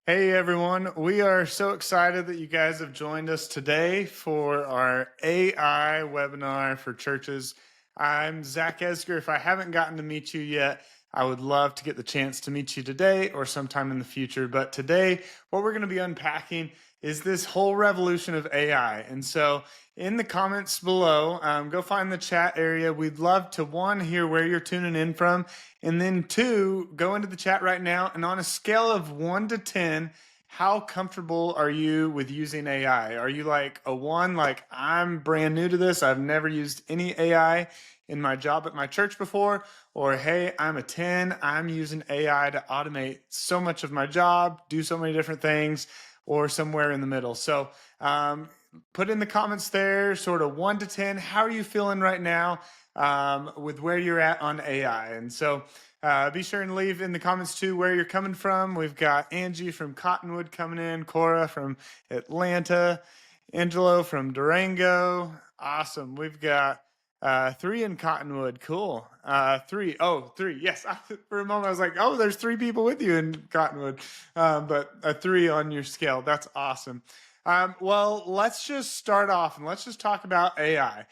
Hey everyone, we are so excited that you guys have joined us today for our AI webinar for churches. I'm Zach Esger. If I haven't gotten to meet you yet, I would love to get the chance to meet you today or sometime in the future. But today, what we're going to be unpacking is this whole revolution of AI. And so, in the comments below, go find the chat area. We'd love to, one, hear where you're tuning in from. And then two, go into the chat right now. And on a scale of 1 to 10, how comfortable are you with using AI? Are you like a 1, like I'm brand new to this, I've never used any AI in my job at my church before? Or hey, I'm a 10, I'm using AI to automate so much of my job, do so many different things, or somewhere in the middle. So put in the comments there, sort of 1 to 10. How are you feeling right now with where you're at on AI? And so be sure and leave in the comments too where you're coming from. We've got Angie from Cottonwood coming in, Cora from Atlanta, Angelo from Durango. Awesome. We've got 3 in Cottonwood. Cool. 3. Oh, 3. Yes. For a moment, I was like, oh, there's 3 people with you in Cottonwood. But a 3 on your scale. That's awesome. Well, let's just start off and let's just talk about AI.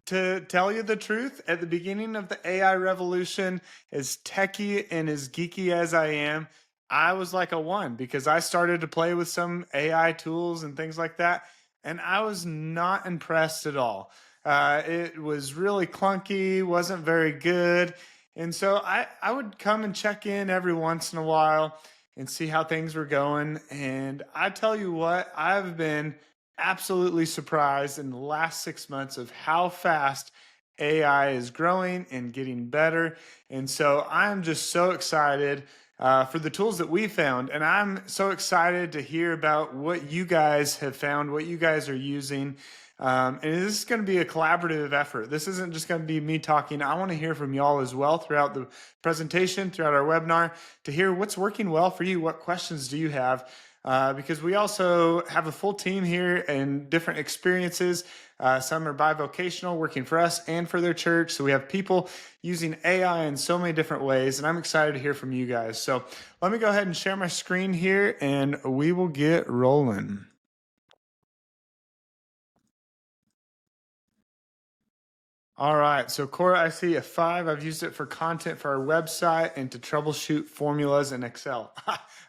To tell you the truth, at the beginning of the AI revolution, as techie and as geeky as I am, I was like a 1 because I started to play with some AI tools and things like that, and I was not impressed at all. It was really clunky, wasn't very good. And so I would come and check in every once in a while and see how things were going. And I tell you what, I've been absolutely surprised in the last 6 months of how fast AI is growing and getting better. And so I'm just so excited for the tools that we found. And I'm so excited to hear about what you guys have found, what you guys are using. And this is going to be a collaborative effort. This isn't just going to be me talking. I want to hear from y'all as well throughout the presentation, throughout our webinar, to hear what's working well for you. What questions do you have? Because we also have a full team here and different experiences. Some are bivocational, working for us and for their church. So we have people using AI in so many different ways, and I'm excited to hear from you guys. So let me go ahead and share my screen here, and we will get rolling. All right, so Cora, I see a 5. I've used it for content for our website and to troubleshoot formulas in Excel.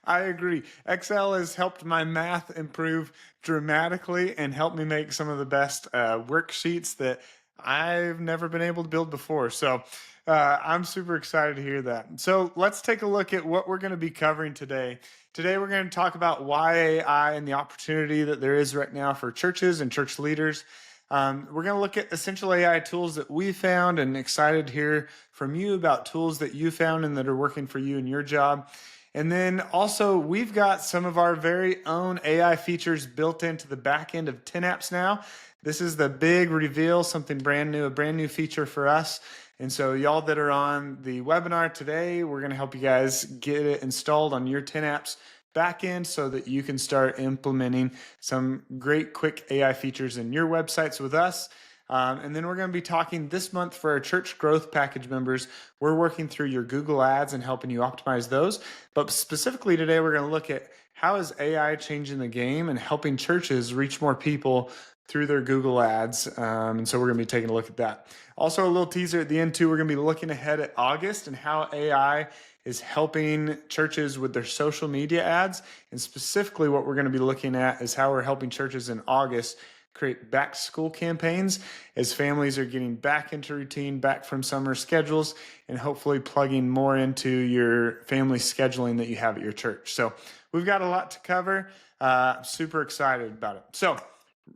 I agree. Excel has helped my math improve dramatically and helped me make some of the best worksheets that I've never been able to build before. So I'm super excited to hear that. So let's take a look at what we're going to be covering today. Today, we're going to talk about why AI and the opportunity that there is right now for churches and church leaders. We're going to look at essential AI tools that we found and excited to hear from you about tools that you found and that are working for you in your job. And then also, we've got some of our very own AI features built into the back end of 10 apps now. This is the big reveal, something brand new, a brand new feature for us. And so y'all that are on the webinar today, we're going to help you guys get it installed on your 10 apps backend so that you can start implementing some great quick AI features in your websites with us. And then we're going to be talking this month for our church growth package members. We're working through your Google ads and helping you optimize those. But specifically today, we're going to look at how is AI changing the game and helping churches reach more people through their Google ads. And so we're going to be taking a look at that. Also, a little teaser at the end too, we're going to be looking ahead at August and how AI is helping churches with their social media ads. And specifically what we're going to be looking at is how we're helping churches in August create back to school campaigns as families are getting back into routine, back from summer schedules, and hopefully plugging more into your family scheduling that you have at your church. So we've got a lot to cover. Super excited about it. So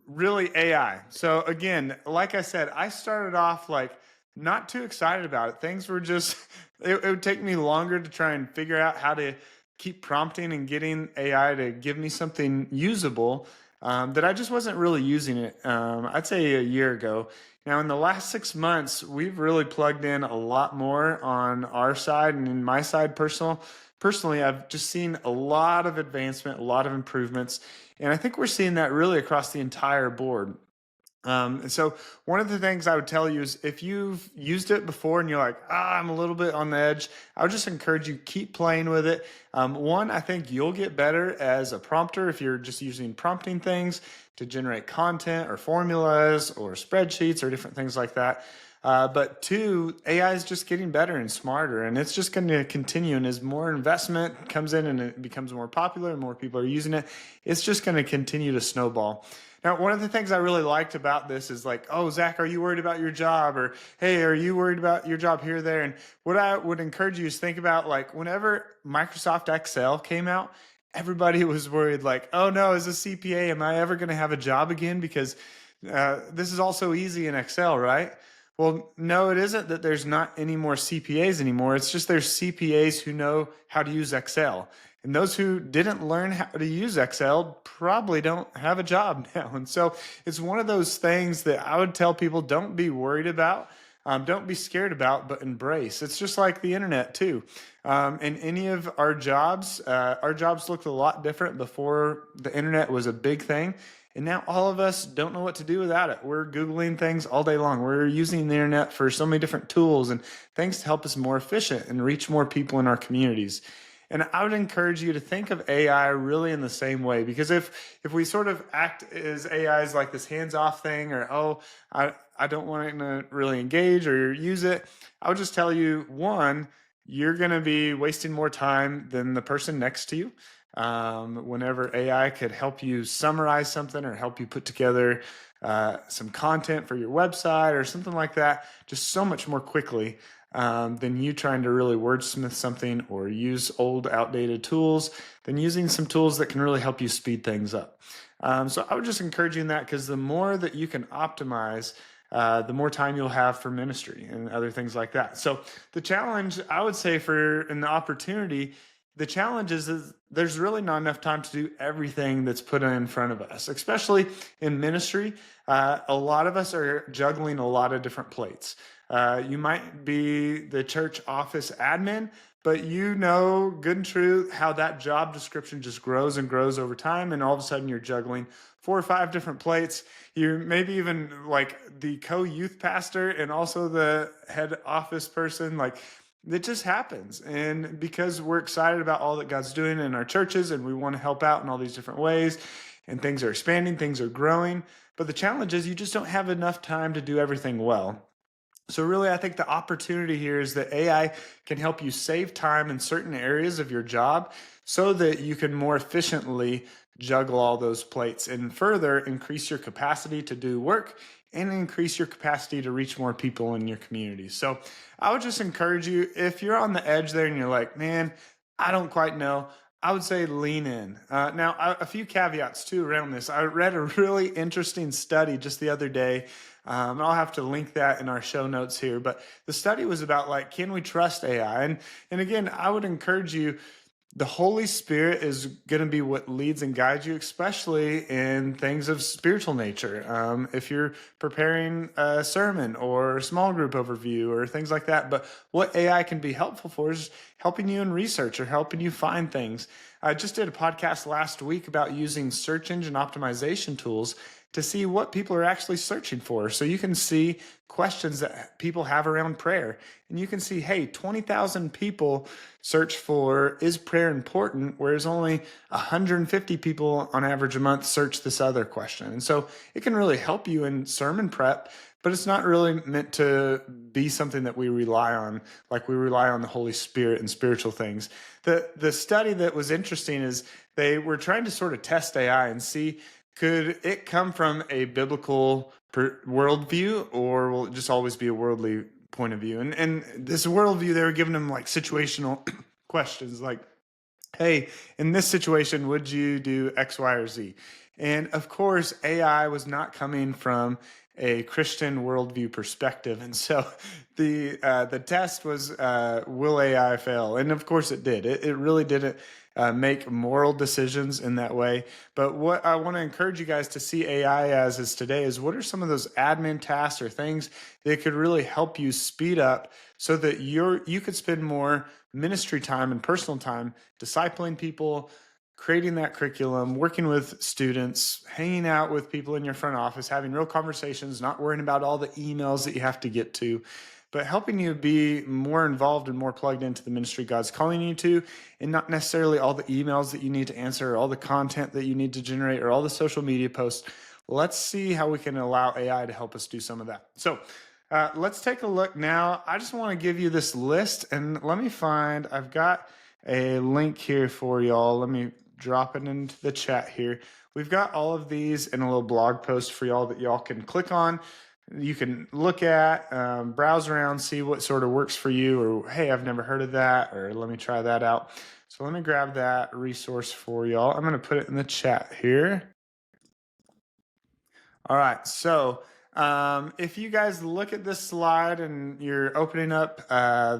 really AI. So again, like I said, I started off like not too excited about it. Things were just, it would take me longer to try and figure out how to keep prompting and getting AI to give me something usable that I just wasn't really using it. I'd say a year ago. Now, in the last 6 months, we've really plugged in a lot more on our side and in my side personally, I've just seen a lot of advancement, a lot of improvements. And I think we're seeing that really across the entire board. And so one of the things I would tell you is if you've used it before and you're like, I'm a little bit on the edge, I would just encourage you keep playing with it. One, I think you'll get better as a prompter if you're just using prompting things to generate content or formulas or spreadsheets or different things like that. But two, AI is just getting better and smarter, and it's just going to continue. And as more investment comes in and it becomes more popular and more people are using it, it's just going to continue to snowball. Now, one of the things I really liked about this is like, oh, Zach, are you worried about your job? Or, hey, are you worried about your job here, there? And what I would encourage you is think about like whenever Microsoft Excel came out, everybody was worried like, oh no, as a CPA, am I ever going to have a job again? Because this is all so easy in Excel, right? Well, no, it isn't that there's not any more CPAs anymore. It's just there's CPAs who know how to use Excel. And those who didn't learn how to use Excel probably don't have a job now. And so it's one of those things that I would tell people don't be worried about, don't be scared about, but embrace. It's just like the internet too. In any of our jobs looked a lot different before the internet was a big thing. And now all of us don't know what to do without it. We're Googling things all day long. We're using the internet for so many different tools and things to help us more efficient and reach more people in our communities. And I would encourage you to think of AI really in the same way, because if we sort of act as AI is like this hands-off thing, or I don't want to really engage or use it, I would just tell you, one, you're going to be wasting more time than the person next to you. Whenever AI could help you summarize something or help you put together some content for your website or something like that, just so much more quickly than you trying to really wordsmith something or use old, outdated tools, than using some tools that can really help you speed things up. So I would just encourage you in that, because the more that you can optimize, the more time you'll have for ministry and other things like that. So the challenge, I would say, and the opportunity, the challenge is there's really not enough time to do everything that's put in front of us, especially in ministry. A lot of us are juggling a lot of different plates. You might be the church office admin, but you know good and true how that job description just grows and grows over time, and all of a sudden you're juggling 4 or 5 different plates. You're maybe even like the co-youth pastor and also the head office person. Like, it just happens. And because we're excited about all that God's doing in our churches and we want to help out in all these different ways, and things are expanding, things are growing, but the challenge is you just don't have enough time to do everything well. So really, I think the opportunity here is that AI can help you save time in certain areas of your job so that you can more efficiently juggle all those plates and further increase your capacity to do work and increase your capacity to reach more people in your community. So I would just encourage you, if you're on the edge there and you're like, man, I don't quite know, I would say lean in. Now, a few caveats too around this. I read a really interesting study just the other day. I'll have to link that in our show notes here. But the study was about like, can we trust AI? And again, I would encourage you, the Holy Spirit is going to be what leads and guides you, especially in things of spiritual nature. If you're preparing a sermon or a small group overview or things like that. But what AI can be helpful for is helping you in research or helping you find things. I just did a podcast last week about using search engine optimization tools to see what people are actually searching for. So you can see questions that people have around prayer. And you can see, hey, 20,000 people search for, is prayer important? Whereas only 150 people on average a month search this other question. And so it can really help you in sermon prep, but it's not really meant to be something that we rely on, like we rely on the Holy Spirit and spiritual things. The study that was interesting is they were trying to sort of test AI and see, could it come from a biblical worldview, or will it just always be a worldly point of view? And this worldview, they were giving them like situational questions like, hey, in this situation, would you do X, Y, or Z? And of course, AI was not coming from a Christian worldview perspective. And so the test was, will AI fail? And of course it did. It really didn't make moral decisions in that way. But what I want to encourage you guys to see AI as is today is, what are some of those admin tasks or things that could really help you speed up so that you could spend more ministry time and personal time discipling people, creating that curriculum, working with students, hanging out with people in your front office, having real conversations, not worrying about all the emails that you have to get to, but helping you be more involved and more plugged into the ministry God's calling you to, and not necessarily all the emails that you need to answer, or all the content that you need to generate, or all the social media posts. Let's see how we can allow AI to help us do some of that. So let's take a look now. I just want to give you this list, and let me find, I've got a link here for y'all. Let me drop it into the chat here. We've got all of these in a little blog post for y'all that y'all can click on. You can look at, browse around, see what sort of works for you, or hey, I've never heard of that, or let me try that out. So let me grab that resource for y'all. I'm going to put it in the chat here. All right, so if you guys look at this slide and you're opening up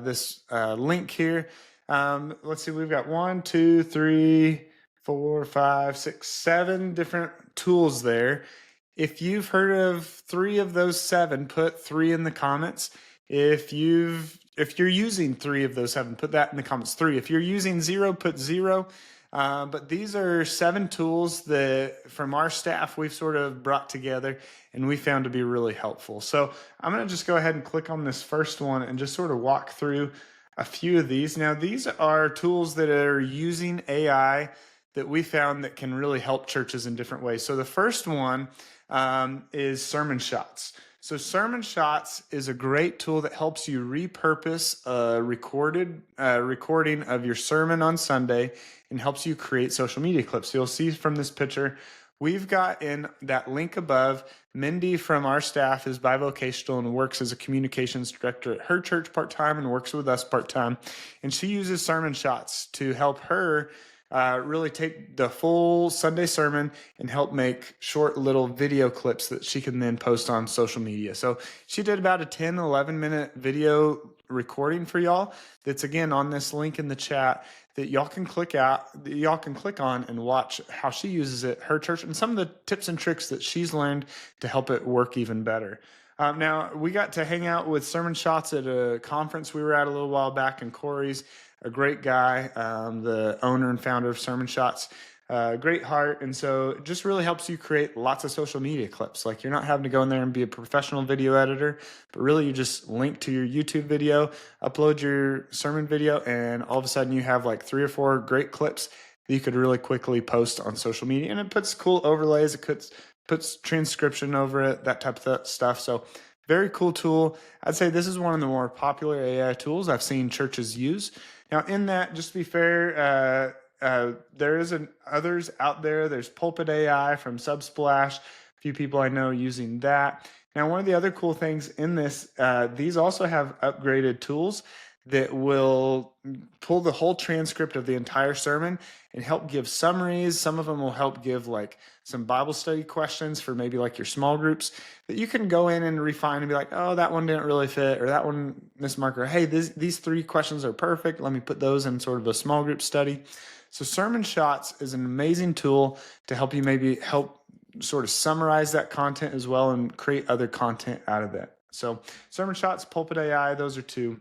this link here, let's see, we've got 1, 2, 3, 4, 5, 6, 7 different tools there. If you've heard of 3 of those 7, put 3 in the comments. If you're using 3 of those 7, put that in the comments. 3. If you're using 0, put 0. But these are 7 tools that from our staff we've sort of brought together and we found to be really helpful. So I'm going to just go ahead and click on this first one and just sort of walk through a few of these. Now, these are tools that are using AI that we found that can really help churches in different ways. So the first one is Sermon Shots. So Sermon Shots is a great tool that helps you repurpose a recording of your sermon on Sunday and helps you create social media clips. So you'll see from this picture, we've got in that link above, Mindy from our staff is bivocational and works as a communications director at her church part-time and works with us part-time. And she uses Sermon Shots to help her really take the full Sunday sermon and help make short little video clips that she can then post on social media. So she did about a 10, 11 minute video recording for y'all. That's again on this link in the chat that y'all can click on and watch how she uses it, her church, and some of the tips and tricks that she's learned to help it work even better. Now, we got to hang out with Sermon Shots at a conference we were at a little while back, and Corey's a great guy, the owner and founder of Sermon Shots, great heart. And so it just really helps you create lots of social media clips. Like you're not having to go in there and be a professional video editor, but really you just link to your YouTube video, upload your sermon video, and all of a sudden you have like 3 or 4 great clips that you could really quickly post on social media. And it puts cool overlays, it puts transcription over it, that type of stuff. So very cool tool. I'd say this is one of the more popular AI tools I've seen churches use. Now, in that, just to be fair, there is others out there. There's Pulpit AI from Subsplash. A few people I know using that. Now, one of the other cool things in this, these also have upgraded tools that will pull the whole transcript of the entire sermon and help give summaries. Some of them will help give like some Bible study questions for maybe like your small groups that you can go in and refine and be like, oh, that one didn't really fit, or that one missed marker. Hey, these 3 questions are perfect. Let me put those in sort of a small group study. So Sermon Shots is an amazing tool to help you maybe help sort of summarize that content as well and create other content out of that. So Sermon Shots, Pulpit AI, those are 2.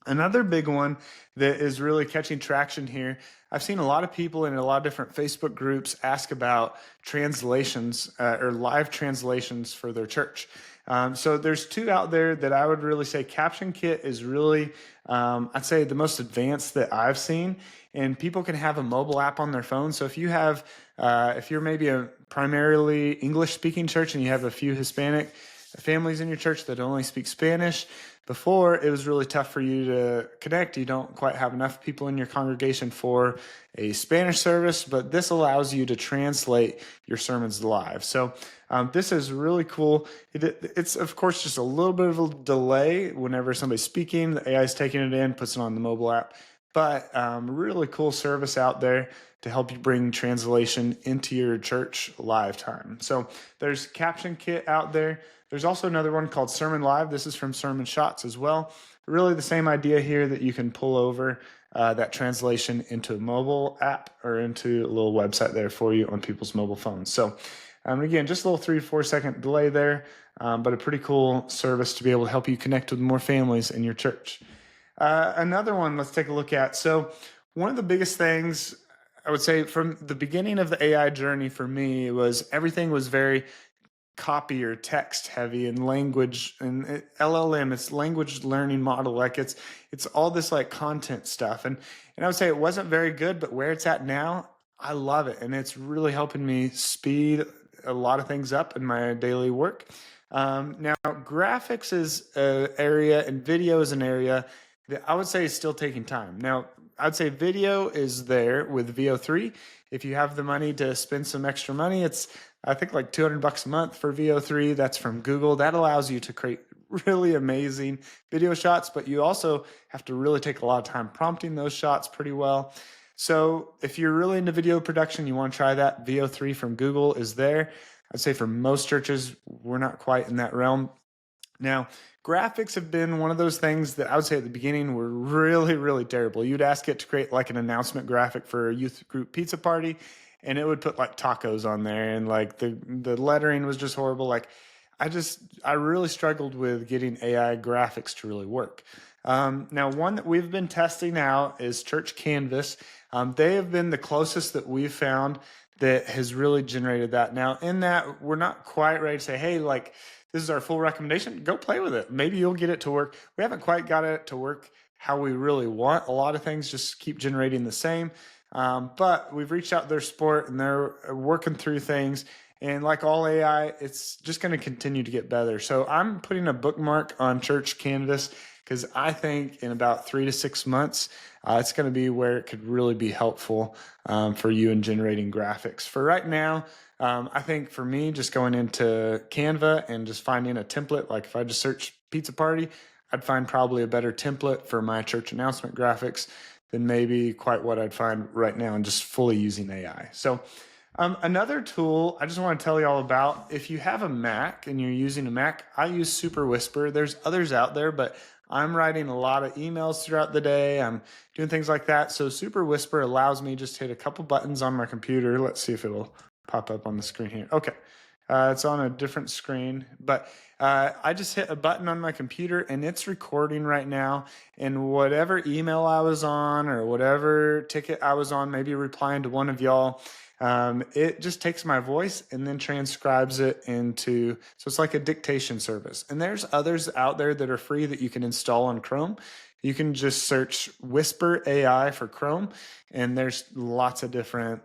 Another big one that is really catching traction here, I've seen a lot of people in a lot of different Facebook groups ask about translations or live translations for their church. So there's 2 out there that I would really say Caption Kit is really, I'd say the most advanced that I've seen. And people can have a mobile app on their phone. So if you have, if you're maybe a primarily English speaking church and you have a few Hispanic families in your church that only speak Spanish, before it was really tough for you to connect. You don't quite have enough people in your congregation for a Spanish service, but this allows you to translate your sermons live. So this is really cool. It's of course just a little bit of a delay whenever somebody's speaking. The AI is taking it in, puts it on the mobile app, but really cool service out there to help you bring translation into your church live time. So there's Caption Kit out there. There's also another one called Sermon Live. This is from Sermon Shots as well. Really the same idea here, that you can pull over that translation into a mobile app or into a little website there for you on people's mobile phones. So again, just a little 3 to 4 second delay there, but a pretty cool service to be able to help you connect with more families in your church. Another one let's take a look at. So one of the biggest things I would say from the beginning of the AI journey for me, it was everything was very copy or text heavy and language and LLM. It's language learning model. Like it's all this like content stuff, and I would say it wasn't very good. But where it's at now, I love it, and it's really helping me speed a lot of things up in my daily work. Now, graphics is an area, and video is an area that I would say is still taking time. Now, I'd say video is there with VO3. If you have the money to spend some extra money, it's I think like $200 a month for VO3. That's from Google. That allows you to create really amazing video shots, but you also have to really take a lot of time prompting those shots pretty well. So if you're really into video production, you want to try that, VO3 from Google is there. I'd say for most churches, we're not quite in that realm. Now, graphics have been one of those things that I would say at the beginning were really, really terrible. You'd ask it to create like an announcement graphic for a youth group pizza party, and it would put like tacos on there, and like the lettering was just horrible. Like I really struggled with getting AI graphics to really work. Now, one that we've been testing out is Church Canvas. They have been the closest that we've found that has really generated that. Now, in that, we're not quite ready to say, hey, like, this is our full recommendation. Go play with it. Maybe you'll get it to work. We haven't quite got it to work how we really want. A lot of things just keep generating the same. But we've reached out to their support, and they're working through things. And like all AI, it's just going to continue to get better. So I'm putting a bookmark on Church Canvas because I think in about 3 to 6 months, it's going to be where it could really be helpful for you in generating graphics. For right now, I think for me, just going into Canva and just finding a template, like if I just search pizza party, I'd find probably a better template for my church announcement graphics than maybe quite what I'd find right now and just fully using AI. So another tool I just want to tell you all about, if you have a Mac and you're using a Mac, I use Super Whisper. There's others out there, but I'm writing a lot of emails throughout the day. I'm doing things like that. So Super Whisper allows me just to hit a couple buttons on my computer. Let's see if it'll pop up on the screen here. Okay. It's on a different screen, but I just hit a button on my computer and it's recording right now. And whatever email I was on or whatever ticket I was on, maybe replying to one of y'all, it just takes my voice and then transcribes it into, so it's like a dictation service. And there's others out there that are free that you can install on Chrome. You can just search Whisper AI for Chrome, and there's lots of different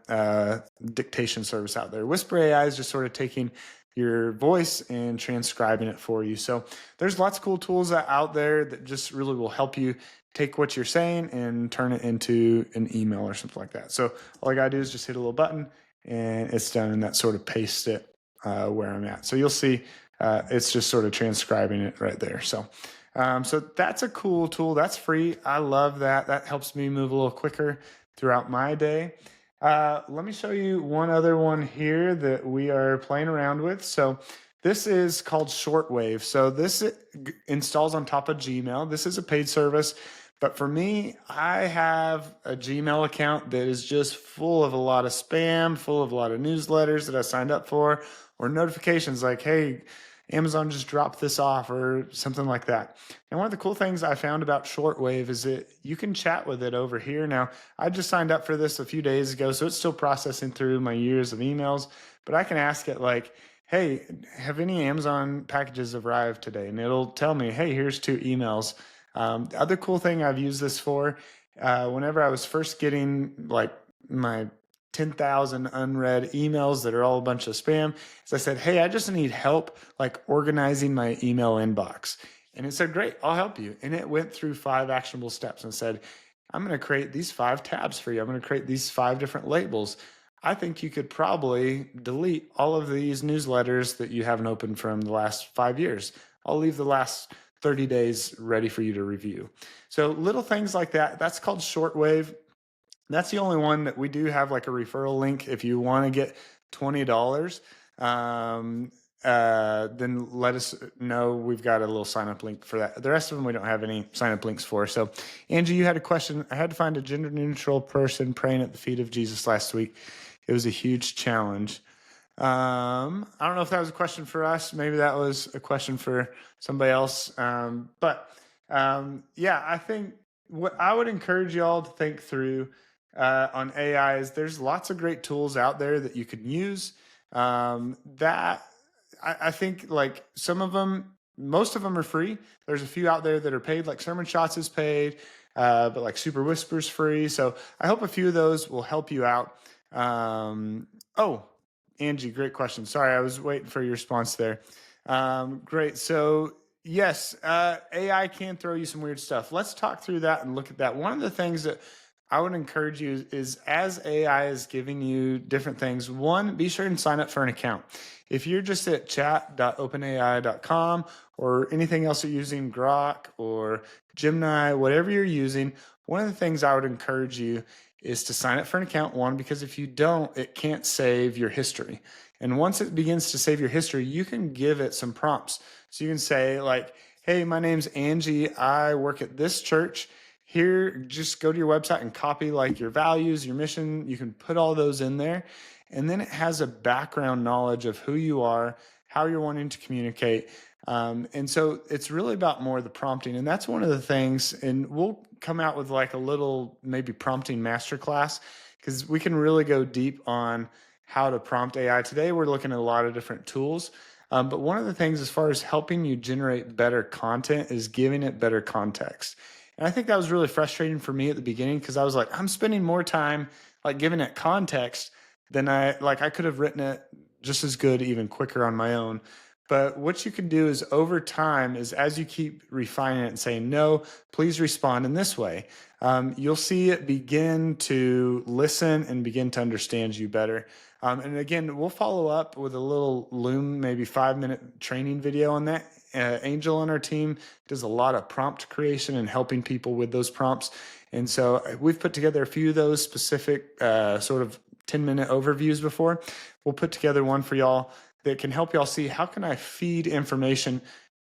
dictation service out there. Whisper AI is just sort of taking your voice and transcribing it for you. So there's lots of cool tools out there that just really will help you take what you're saying and turn it into an email or something like that. So all I gotta do is just hit a little button and it's done, and that sort of pastes it where I'm at. So you'll see it's just sort of transcribing it right there. So that's a cool tool. That's free. I love that. That helps me move a little quicker throughout my day. Let me show you one other one here that we are playing around with. So this is called Shortwave. So this installs on top of Gmail. This is a paid service. But for me, I have a Gmail account that is just full of a lot of spam, full of a lot of newsletters that I signed up for, or notifications like, hey, Amazon just dropped this off or something like that. And one of the cool things I found about Shortwave is that you can chat with it over here. Now, I just signed up for this a few days ago, so it's still processing through my years of emails, but I can ask it like, hey, have any Amazon packages arrived today? And it'll tell me, hey, here's 2 emails. The other cool thing I've used this for, whenever I was first getting like my 10,000 unread emails that are all a bunch of spam, is I said, hey, I just need help like organizing my email inbox. And it said, great, I'll help you. And it went through 5 actionable steps and said, I'm going to create these 5 tabs for you. I'm going to create these 5 different labels. I think you could probably delete all of these newsletters that you haven't opened from the last 5 years. I'll leave the last 30 days ready for you to review. So little things like that. That's called Shortwave. That's the only one that we do have like a referral link. If you want to get $20, then let us know. We've got a little sign up link for that. The rest of them, we don't have any sign up links for. So Angie, you had a question. I had to find a gender neutral person praying at the feet of Jesus last week. It was a huge challenge. I don't know if that was a question for us. Maybe that was a question for somebody else. Yeah, I think what I would encourage y'all to think through on AI is there's lots of great tools out there that you can use. That I think like some of them, most of them are free. There's a few out there that are paid, like Sermon Shots is paid, but like Super Whisper's free. So I hope a few of those will help you out. Oh, Angie, great question. Sorry, I was waiting for your response there. Great. So yes, AI can throw you some weird stuff. Let's talk through that and look at that. One of the things that I would encourage you is as AI is giving you different things, one, be sure and sign up for an account. If you're just at chat.openai.com or anything else you're using, Grok or Gemini, whatever you're using, one of the things I would encourage you is to sign up for an account, one, because if you don't, it can't save your history. And once it begins to save your history, you can give it some prompts. So you can say like, hey, my name's Angie. I work at this church. Here, just go to your website and copy like your values, your mission. You can put all those in there. And then it has a background knowledge of who you are, how you're wanting to communicate. And so it's really about more of the prompting. And that's one of the things, and we'll come out with like a little maybe prompting masterclass because we can really go deep on how to prompt AI. Today, we're looking at a lot of different tools. But one of the things as far as helping you generate better content is giving it better context. And I think that was really frustrating for me at the beginning because I was like, I'm spending more time like giving it context than I could have written it just as good, even quicker on my own. But what you can do is over time is as you keep refining it and saying, no, please respond in this way, you'll see it begin to listen and begin to understand you better. And again, we'll follow up with a little Loom, maybe 5-minute training video on that. Angel on our team does a lot of prompt creation and helping people with those prompts. And so we've put together a few of those specific sort of 10-minute overviews before. We'll put together one for y'all that can help y'all see how can I feed information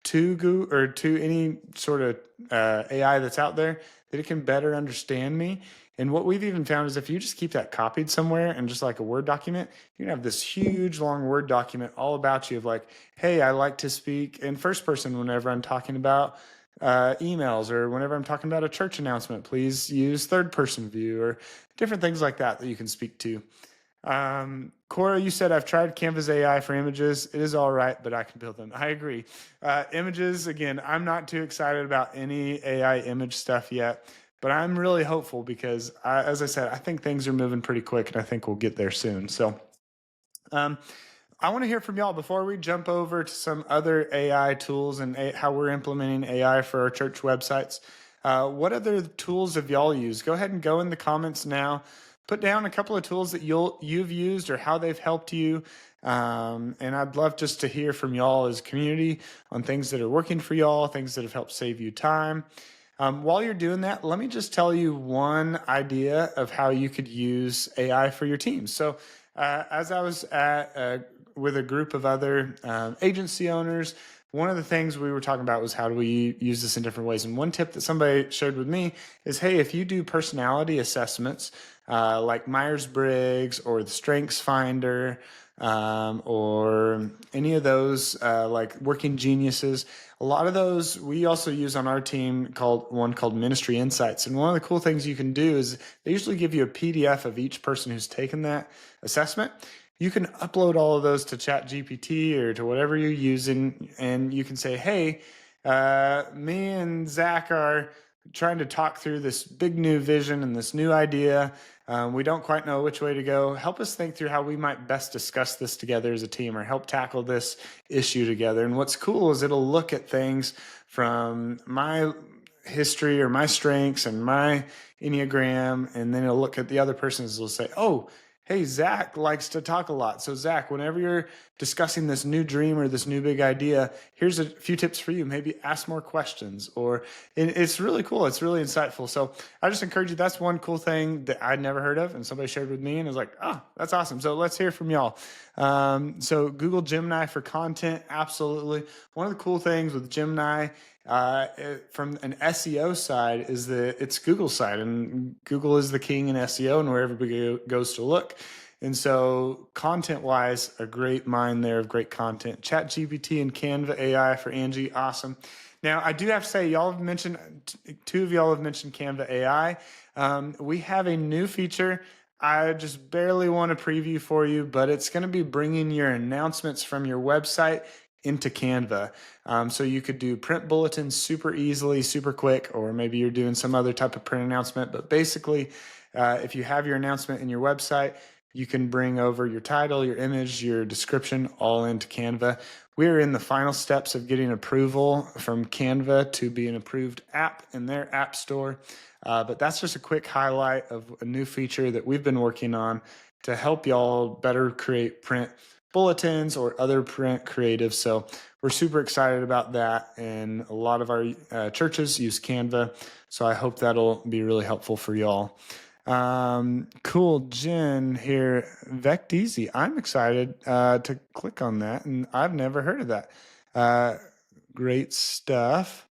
to Google or to any sort of AI that's out there that it can better understand me. And what we've even found is if you just keep that copied somewhere and just like a Word document, you can have this huge long Word document all about you of like, hey, I like to speak in first person whenever I'm talking about emails or whenever I'm talking about a church announcement, please use third person view or different things like that that you can speak to. Cora, you said I've tried Canva's AI for images. It is all right, but I can build them. I agree. Images, again, I'm not too excited about any AI image stuff yet, but I'm really hopeful because, as I said, I think things are moving pretty quick and I think we'll get there soon. So I want to hear from y'all before we jump over to some other AI tools and how we're implementing AI for our church websites. What other tools have y'all used? Go ahead and go in the comments now. Put down a couple of tools that you've used or how they've helped you. And I'd love just to hear from y'all as a community on things that are working for y'all, things that have helped save you time. While you're doing that, let me just tell you one idea of how you could use AI for your team. So as I was with a group of other agency owners, one of the things we were talking about was how do we use this in different ways. And one tip that somebody shared with me is, hey, if you do personality assessments like Myers-Briggs or the Strengths Finder or any of those like Working Geniuses, a lot of those we also use on our team called Ministry Insights. And one of the cool things you can do is they usually give you a PDF of each person who's taken that assessment. You can upload all of those to ChatGPT or to whatever you're using, and you can say, hey, me and Zach are trying to talk through this big new vision and this new idea. We don't quite know which way to go. Help us think through how we might best discuss this together as a team or help tackle this issue together. And what's cool is it'll look at things from my history or my strengths and my Enneagram, and then it'll look at the other person's. It'll say, oh, hey, Zach likes to talk a lot. So Zach, whenever you're discussing this new dream or this new big idea, here's a few tips for you. Maybe ask more questions, or it's really cool. It's really insightful. So I just encourage you. That's one cool thing that I'd never heard of and somebody shared with me and I was like, oh, that's awesome. So let's hear from y'all. So Google Gemini for content. Absolutely. One of the cool things with Gemini from an SEO side is that it's Google's side, and Google is the king in SEO and where everybody goes to look. And so content-wise, a great mine there of great content. ChatGPT and Canva AI for Angie, awesome. Now, I do have to say, y'all have mentioned, two of y'all have mentioned Canva AI. We have a new feature. I just barely want to preview for you, but it's going to be bringing your announcements from your website into Canva. So you could do print bulletins super easily, super quick, or maybe you're doing some other type of print announcement. But basically, if you have your announcement in your website, you can bring over your title, your image, your description all into Canva. We're in the final steps of getting approval from Canva to be an approved app in their app store. But that's just a quick highlight of a new feature that we've been working on to help y'all better create print bulletins or other print creatives. So we're super excited about that. And a lot of our churches use Canva. So I hope that'll be really helpful for y'all. Cool. Jen here, Vect Easy. I'm excited to click on that, and I've never heard of that. Great stuff.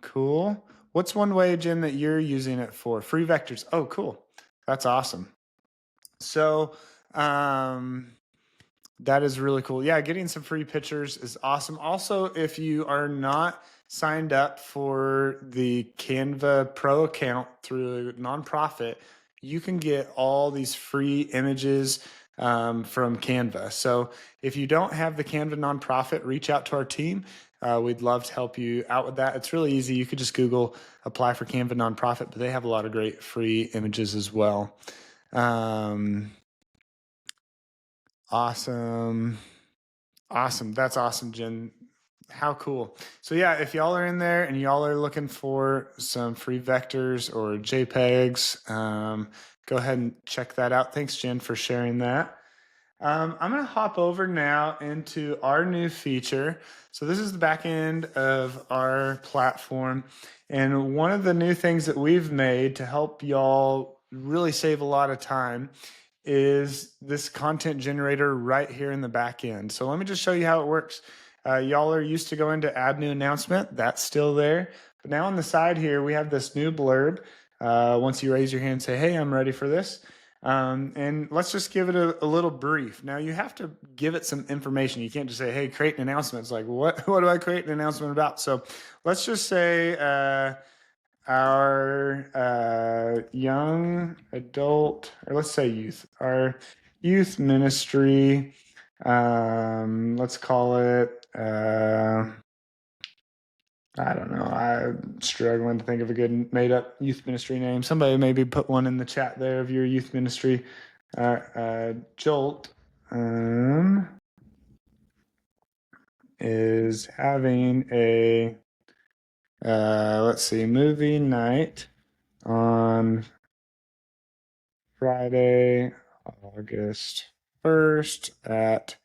Cool. What's one way, Jen, that you're using it for? Free vectors. Oh, cool. That's awesome. So that is really cool. Yeah, getting some free pictures is awesome. Also, if you are not signed up for the Canva Pro account through a nonprofit, you can get all these free images from Canva. So if you don't have the Canva nonprofit, reach out to our team. We'd love to help you out with that. It's really easy. You could just Google apply for Canva nonprofit, but they have a lot of great free images as well. Awesome. That's awesome, Jen. How cool. So yeah, if y'all are in there and y'all are looking for some free vectors or JPEGs, go ahead and check that out. Thanks, Jen, for sharing that. I'm going to hop over now into our new feature. So this is the back end of our platform. And one of the new things that we've made to help y'all really save a lot of time is this content generator right here in the back end. So let me just show you how it works. Y'all are used to going to add new announcement. That's still there. But now on the side here, we have this new blurb. Once you raise your hand and say, hey, I'm ready for this. And let's just give it a little brief. Now you have to give it some information. You can't just say, hey, create an announcement. It's like, what do I create an announcement about? So let's just say our young adult, or let's say youth, our youth ministry, let's call it, I don't know. I'm struggling to think of a good made up youth ministry name. Somebody maybe put one in the chat there of your youth ministry. Jolt is having a, let's see, movie night on Friday, August 1st at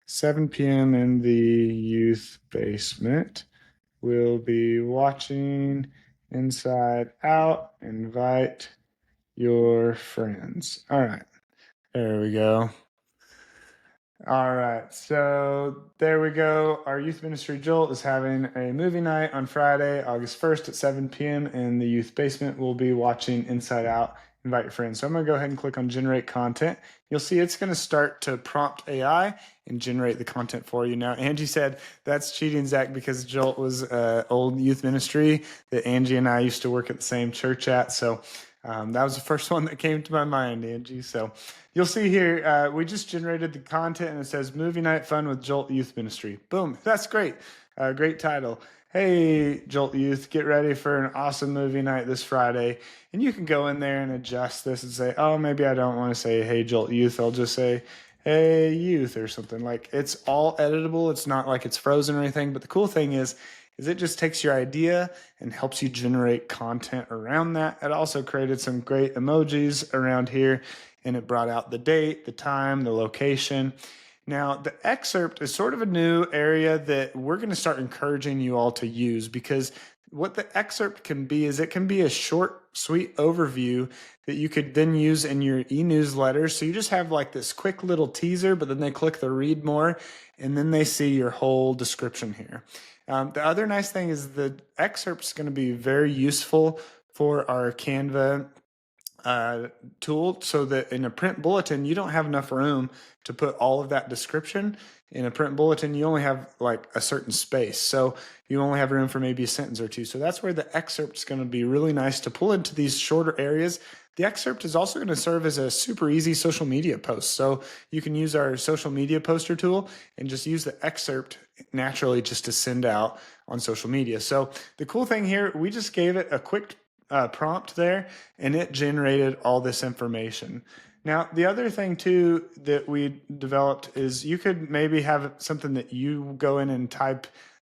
7 p.m. in the youth basement. We'll be watching Inside Out. Invite your friends. All right. There we go. All right. So there we go. Our youth ministry Jolt is having a movie night on Friday, August 1st at 7 p.m. in the youth basement. We'll be watching Inside Out. Invite your friends. So I'm going to go ahead and click on generate content. You'll see it's going to start to prompt AI and generate the content for you. Now, Angie said that's cheating, Zach, because Jolt was old youth ministry that Angie and I used to work at the same church at. So that was the first one that came to my mind, Angie. So you'll see here, we just generated the content and it says movie night fun with Jolt Youth Ministry. Boom. That's great. Great title. Hey, Jolt Youth, get ready for an awesome movie night this Friday. And you can go in there and adjust this and say, oh, maybe I don't want to say, hey, Jolt Youth. I'll just say, hey, youth or something. Like, it's all editable. It's not like it's frozen or anything. But the cool thing is it just takes your idea and helps you generate content around that. It also created some great emojis around here, and it brought out the date, the time, the location. Now, the excerpt is sort of a new area that we're going to start encouraging you all to use, because what the excerpt can be is it can be a short, sweet overview that you could then use in your e-newsletter. So you just have like this quick little teaser, but then they click the read more, and then they see your whole description here. The other nice thing is the excerpt is going to be very useful for our Canva tool so that in a print bulletin, you don't have enough room to put all of that description. In a print bulletin, you only have like a certain space. So you only have room for maybe a sentence or two. So that's where the excerpt is going to be really nice to pull into these shorter areas. The excerpt is also going to serve as a super easy social media post. So you can use our social media poster tool and just use the excerpt naturally just to send out on social media. So the cool thing here, we just gave it a quick prompt there, and it generated all this information. Now, the other thing too that we developed is you could maybe have something that you go in and type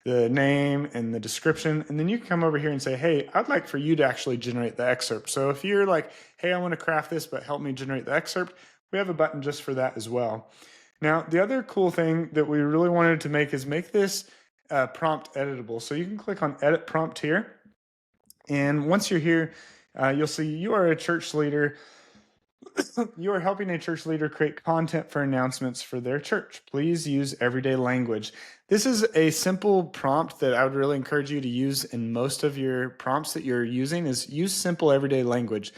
the name and the description, and then you can come over here and say, hey, I'd like for you to actually generate the excerpt. So if you're like, hey, I want to craft this, but help me generate the excerpt, we have a button just for that as well. Now, the other cool thing that we really wanted to make is make this prompt editable. So you can click on edit prompt here. And once you're here, you'll see you are a church leader. You are helping a church leader create content for announcements for their church. Please use everyday language. This is a simple prompt that I would really encourage you to use in most of your prompts that you're using is use simple everyday language.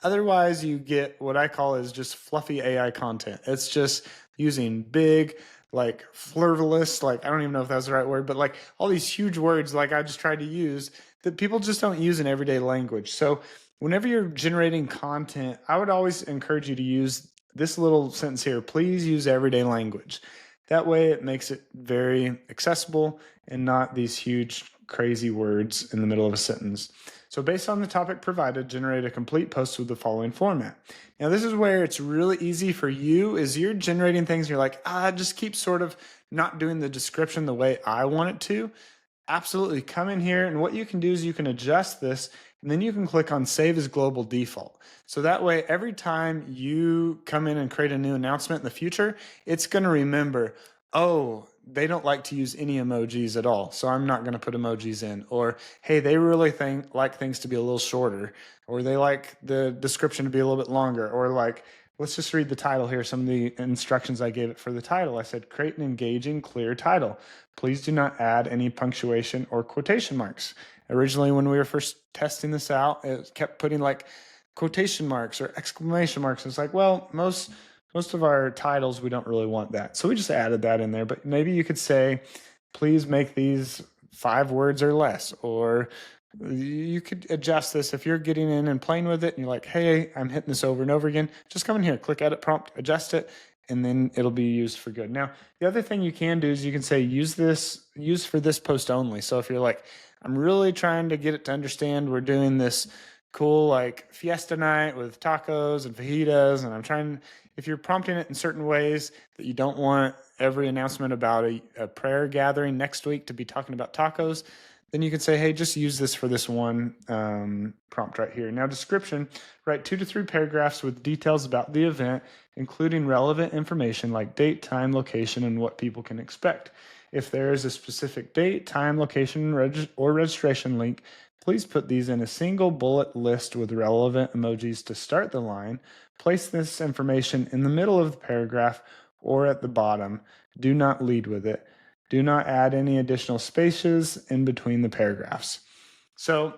Otherwise, you get what I call is just fluffy AI content. It's just using big, like flirtless, like I don't even know if that's the right word, but like all these huge words like I just tried to use that people just don't use in everyday language. So whenever you're generating content, I would always encourage you to use this little sentence here. Please use everyday language. That way it makes it very accessible and not these huge, crazy words in the middle of a sentence. So based on the topic provided, generate a complete post with the following format. Now this is where it's really easy for you is you're generating things, you're like, just keep sort of not doing the description the way I want it to. Absolutely, come in here, and what you can do is you can adjust this, and then you can click on Save as Global Default. So that way, every time you come in and create a new announcement in the future, it's going to remember, oh, they don't like to use any emojis at all, so I'm not going to put emojis in. Or, hey, they really like things to be a little shorter, or they like the description to be a little bit longer, or like, let's just read the title here, some of the instructions I gave it for the title. I said, create an engaging, clear title. Please do not add any punctuation or quotation marks. Originally, when we were first testing this out, it kept putting like quotation marks or exclamation marks. It's like, well, most of our titles, we don't really want that. So we just added that in there. But maybe you could say, please make these 5 words or less, or you could adjust this if you're getting in and playing with it and you're like, hey, I'm hitting this over and over again. Just come in here, click edit prompt, adjust it, and then it'll be used for good. Now, the other thing you can do is you can say use for this post only. So if you're like, I'm really trying to get it to understand we're doing this cool like fiesta night with tacos and fajitas, and if you're prompting it in certain ways that you don't want every announcement about a prayer gathering next week to be talking about tacos, then you can say, hey, just use this for this one prompt right here. Now, description, write 2 to 3 paragraphs with details about the event, including relevant information like date, time, location, and what people can expect. If there is a specific date, time, location, or registration link, please put these in a single bullet list with relevant emojis to start the line. Place this information in the middle of the paragraph or at the bottom. Do not lead with it. Do not add any additional spaces in between the paragraphs. So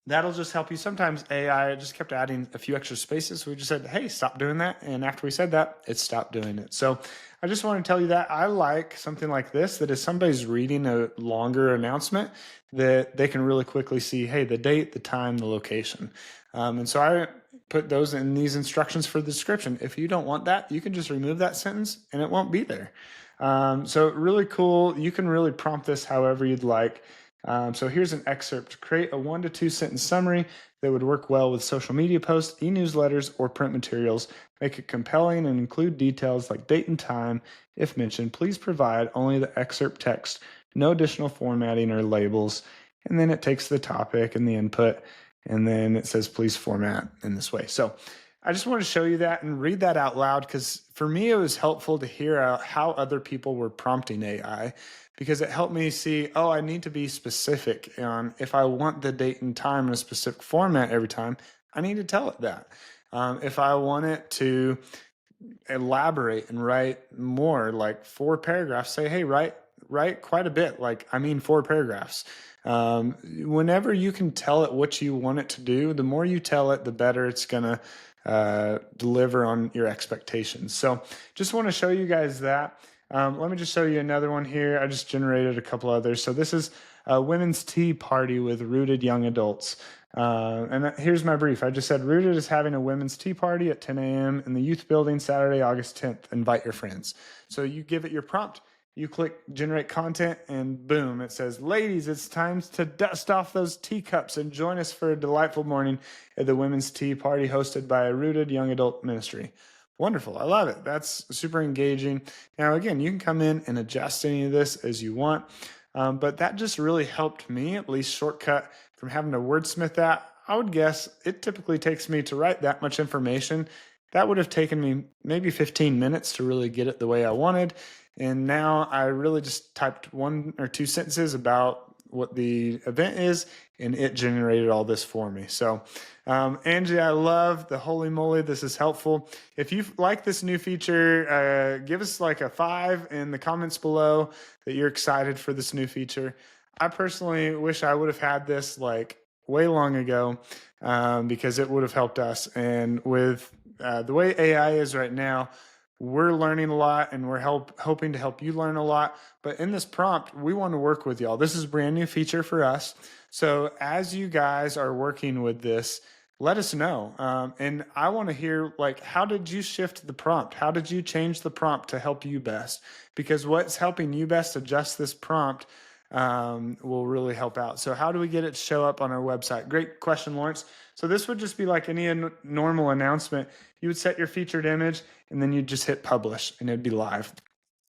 that'll just help you. Sometimes AI just kept adding a few extra spaces. We just said, hey, stop doing that. And after we said that, it stopped doing it. So I just want to tell you that I like something like this, that if somebody's reading a longer announcement, that they can really quickly see, hey, the date, the time, the location. And so I put those in these instructions for the description. If you don't want that, you can just remove that sentence and it won't be there. So really cool. You can really prompt this however you'd like. So here's an excerpt. Create a 1 to 2 sentence summary that would work well with social media posts, e-newsletters, or print materials. Make it compelling and include details like date and time. If mentioned, please provide only the excerpt text, no additional formatting or labels. And then it takes the topic and the input, and then it says, please format in this way. So I just want to show you that and read that out loud, because for me, it was helpful to hear how other people were prompting AI, because it helped me see, oh, I need to be specific on if I want the date and time in a specific format every time, I need to tell it that. If I want it to elaborate and write more, like 4 paragraphs, say, hey, write quite a bit, like 4 paragraphs. Whenever you can tell it what you want it to do, the more you tell it, the better it's going to deliver on your expectations. So just want to show you guys that. Let me just show you another one here. I just generated a couple others. So this is a women's tea party with Rooted young adults. Here's my brief. I just said Rooted is having a women's tea party at 10 a.m. in the youth building Saturday, August 10th. Invite your friends. So you give it your prompt. You click generate content and boom, it says, ladies, it's time to dust off those teacups and join us for a delightful morning at the women's tea party hosted by a Rooted young adult ministry. Wonderful. I love it. That's super engaging. Now, again, you can come in and adjust any of this as you want. But that just really helped me, at least shortcut from having to wordsmith that. I would guess it typically takes me to write that much information. That would have taken me maybe 15 minutes to really get it the way I wanted. And now I really just typed 1 or 2 sentences about what the event is, and it generated all this for me. So, Angie, I love the holy moly. This is helpful. If you like this new feature, give us like a 5 in the comments below that you're excited for this new feature. I personally wish I would have had this like way long ago because it would have helped us. And with the way AI is right now, we're learning a lot and we're hoping to help you learn a lot. But in this prompt, we want to work with y'all. This is a brand new feature for us. So as you guys are working with this, let us know. And I want to hear, like, how did you shift the prompt? How did you change the prompt to help you best? Because what's helping you best adjust this prompt will really help out. So how do we get it to show up on our website? Great question, Lawrence. So this would just be like any normal announcement. You would set your featured image and then you'd just hit publish and it'd be live.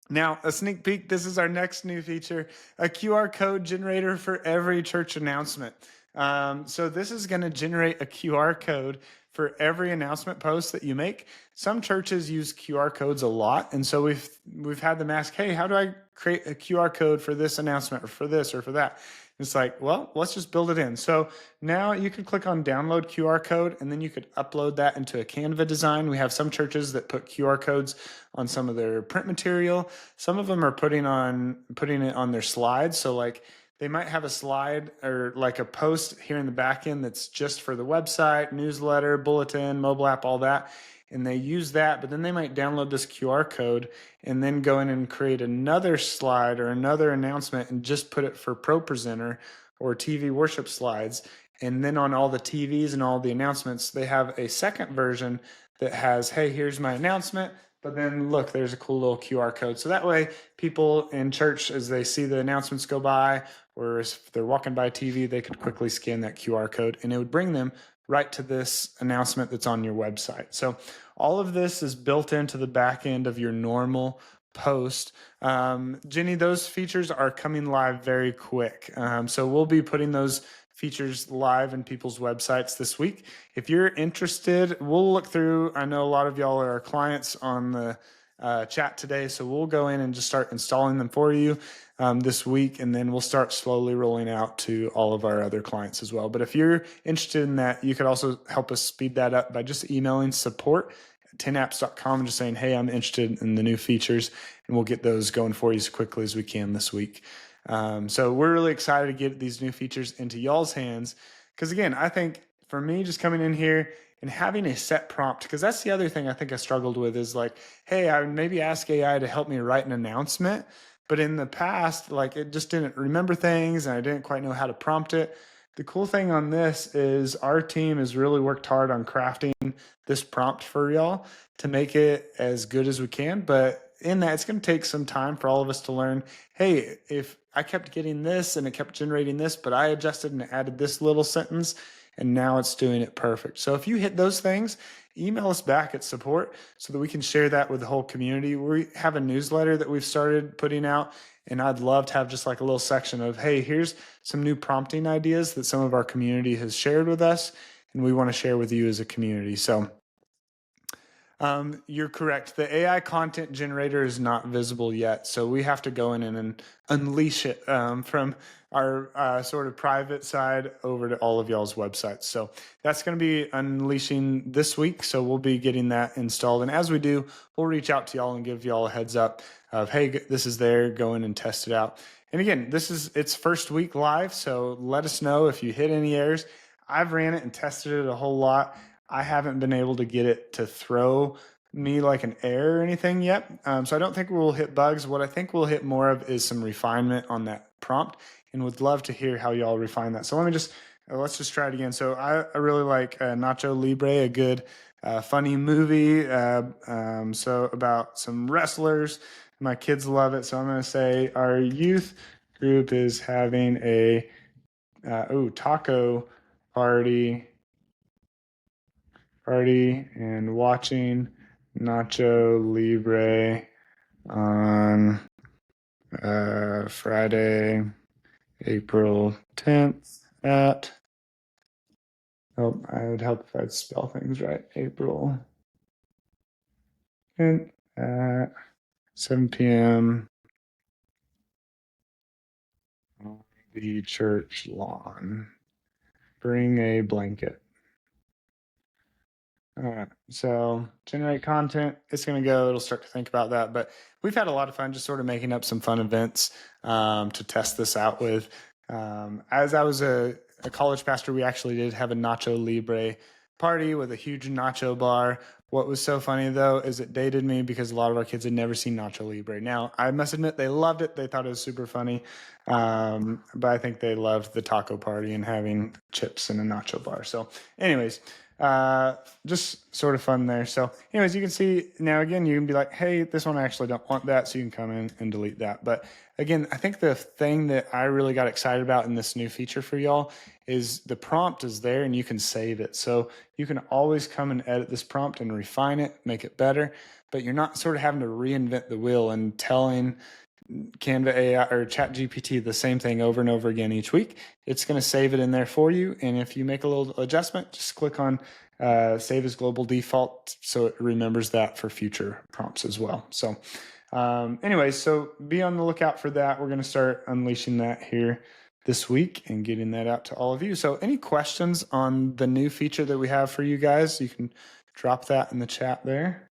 Now, a sneak peek, this is our next new feature, a QR code generator for every church announcement. So this is going to generate a QR code for every announcement post that you make. Some churches use QR codes a lot, and so we've had them ask, hey, how do I create a QR code for this announcement or for this or for that? It's like, well, let's just build it in. So now you could click on download QR code, and then you could upload that into a Canva design. We have some churches that put QR codes on some of their print material. Some of them are putting it on their slides. So like they might have a slide or like a post here in the back end that's just for the website, newsletter, bulletin, mobile app, all that. And they use that, but then they might download this QR code and then go in and create another slide or another announcement and just put it for Pro Presenter or TV worship slides. And then on all the TVs and all the announcements, they have a second version that has, hey, here's my announcement. But then look, there's a cool little QR code. So that way people in church, as they see the announcements go by, or if they're walking by TV, they could quickly scan that QR code and it would bring them right to this announcement that's on your website. So all of this is built into the back end of your normal post. Jenny, those features are coming live very quick. So we'll be putting those features live in people's websites this week. If you're interested, we'll look through. I know a lot of y'all are our clients on the chat today, so we'll go in and just start installing them for you this week, and then we'll start slowly rolling out to all of our other clients as well. But if you're interested in that, you could also help us speed that up by just emailing support@10apps.com and just saying, hey, I'm interested in the new features, and we'll get those going for you as quickly as we can this week. So we're really excited to get these new features into y'all's hands. Because again, I think for me, just coming in here and having a set prompt, because that's the other thing I think I struggled with is like, hey, I would maybe ask AI to help me write an announcement. But in the past, like it just didn't remember things and I didn't quite know how to prompt it. The cool thing on this is our team has really worked hard on crafting this prompt for y'all to make it as good as we can. But in that, it's going to take some time for all of us to learn, hey, if I kept getting this and it kept generating this, but I adjusted and added this little sentence, and now it's doing it perfect. So if you hit those things, email us back at support so that we can share that with the whole community. We have a newsletter that we've started putting out, and I'd love to have just like a little section of, hey, here's some new prompting ideas that some of our community has shared with us, and we want to share with you as a community. So you're correct. The AI content generator is not visible yet. So we have to go in and unleash it from our sort of private side over to all of y'all's websites. So that's going to be unleashing this week. So we'll be getting that installed. And as we do, we'll reach out to y'all and give y'all a heads up of, hey, this is there, go in and test it out. And again, this is its first week live. So let us know if you hit any errors. I've ran it and tested it a whole lot. I haven't been able to get it to throw me like an error or anything yet. So I don't think we'll hit bugs. What I think we'll hit more of is some refinement on that prompt, and would love to hear how y'all refine that. So let's just try it again. So I really like Nacho Libre, a good funny movie. So about some wrestlers. My kids love it. So I'm going to say our youth group is having a taco party and watching Nacho Libre on Friday, April 10th at, I would help if I'd spell things right, April 10th at 7 p.m. on the church lawn. Bring a blanket. All right, so generate content. It's going to go. It'll start to think about that. But we've had a lot of fun just sort of making up some fun events to test this out with. As I was a college pastor, we actually did have a Nacho Libre party with a huge nacho bar. What was so funny, though, is it dated me because a lot of our kids had never seen Nacho Libre. Now, I must admit, they loved it. They thought it was super funny. But I think they loved the taco party and having chips in a nacho bar. So anyways, just sort of fun there. So anyways, you can see now again, you can be like, hey, this one I actually don't want that. So you can come in and delete that. But again, I think the thing that I really got excited about in this new feature for y'all is the prompt is there and you can save it. So you can always come and edit this prompt and refine it, make it better, but you're not sort of having to reinvent the wheel and telling Canva AI or ChatGPT the same thing over and over again each week. It's going to save it in there for you. And if you make a little adjustment, just click on save as global default so it remembers that for future prompts as well. So anyways, so be on the lookout for that. We're going to start unleashing that here this week and getting that out to all of you. So any questions on the new feature that we have for you guys, you can drop that in the chat there.